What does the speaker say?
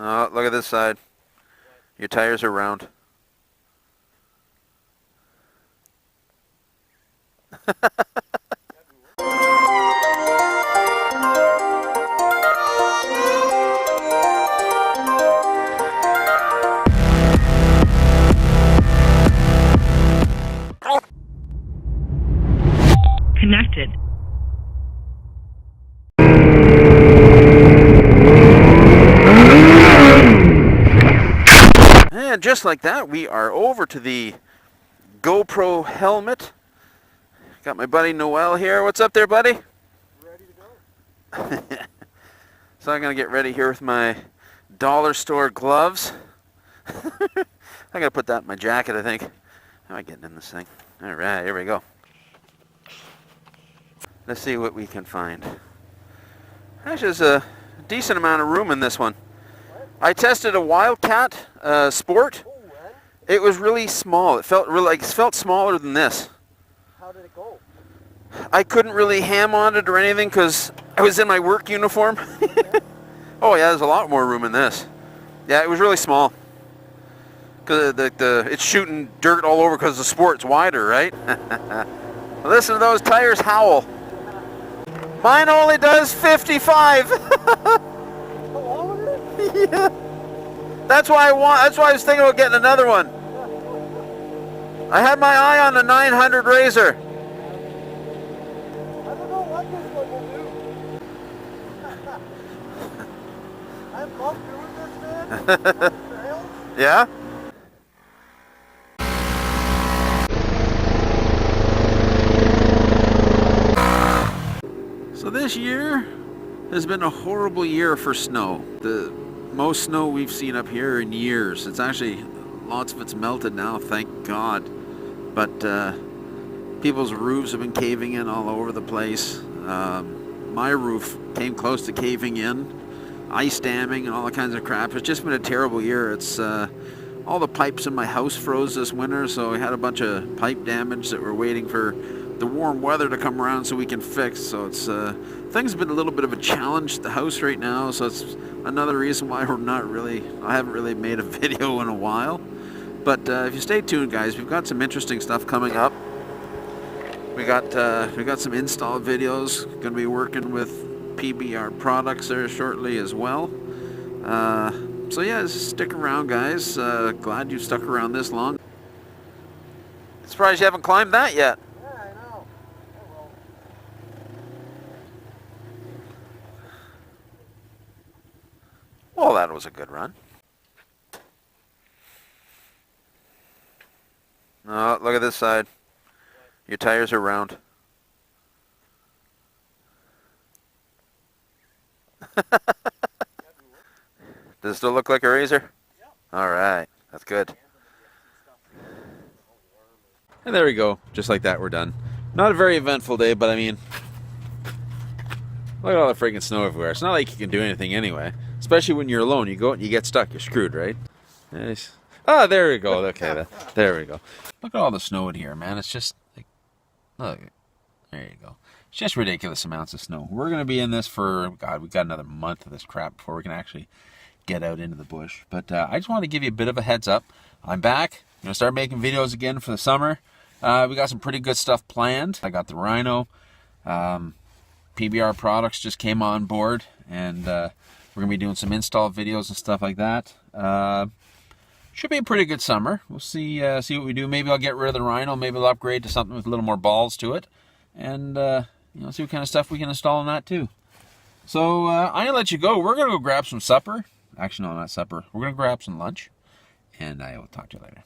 Oh, look at this side. Your tires are round. Connected. And just like that, we are over to the GoPro helmet. Got my buddy Noel here. What's up there, buddy? Ready to go. So I'm going to get ready here with my dollar store gloves. I'm going to put that in my jacket, I think. How am I getting in this thing? All right, here we go. Let's see what we can find. Actually, there's a decent amount of room in this one. I tested a Wildcat Sport. It was really small. It felt smaller than this. How did it go? I couldn't really ham on it or anything because I was in my work uniform. Oh yeah, there's a lot more room in this. Yeah, it was really small. Because it's shooting dirt all over because the Sport's wider, right? Listen to those tires howl. Mine only does 55. Yeah. That's why I was thinking about getting another one. I had my eye on the 900 Razor. I don't know what this one will do. I love doing this, man. Trails. Yeah? So this year has been a horrible year for snow. The most snow we've seen up here in years. It's actually, lots of it's melted now, thank God. But people's roofs have been caving in all over the place. My roof came close to caving in. Ice damming and all that kinds of crap. It's just been a terrible year. It's all the pipes in my house froze this winter, so we had a bunch of pipe damage that we're waiting for the warm weather to come around so we can fix. So it's things have been a little bit of a challenge at the house right now, so it's another reason why I haven't really made a video in a while. But if you stay tuned, guys, we've got some interesting stuff coming up. We got some install videos. Going to be working with PBR Products there shortly as well. So yeah, just stick around, guys. Glad you stuck around this long. Surprised you haven't climbed that yet. Yeah, I know. Oh, Well, that was a good run. Oh, look at this side. Your tires are round. Does it still look like a Razor? Yeah. All right, that's good. And there we go. Just like that, we're done. Not a very eventful day, but I mean, look at all the freaking snow everywhere. It's not like you can do anything anyway. Especially when you're alone. You go and you get stuck. You're screwed, right? Nice. Oh, there we go. Okay, there we go. Look at all the snow in here, man. It's just like, look. There you go. It's just ridiculous amounts of snow. We're going to be in this for, God, we've got another month of this crap before we can actually get out into the bush. But I just want to give you a bit of a heads up. I'm back. I'm going to start making videos again for the summer. We got some pretty good stuff planned. I got the Rhino. PBR Products just came on board, and we're going to be doing some install videos and stuff like that. Should be a pretty good summer. We'll see what we do. Maybe I'll get rid of the Rhino. Maybe I'll upgrade to something with a little more balls to it. And see what kind of stuff we can install on that too. So I'm going to let you go. We're going to go grab some supper. Actually, no, not supper. We're going to grab some lunch. And I will talk to you later.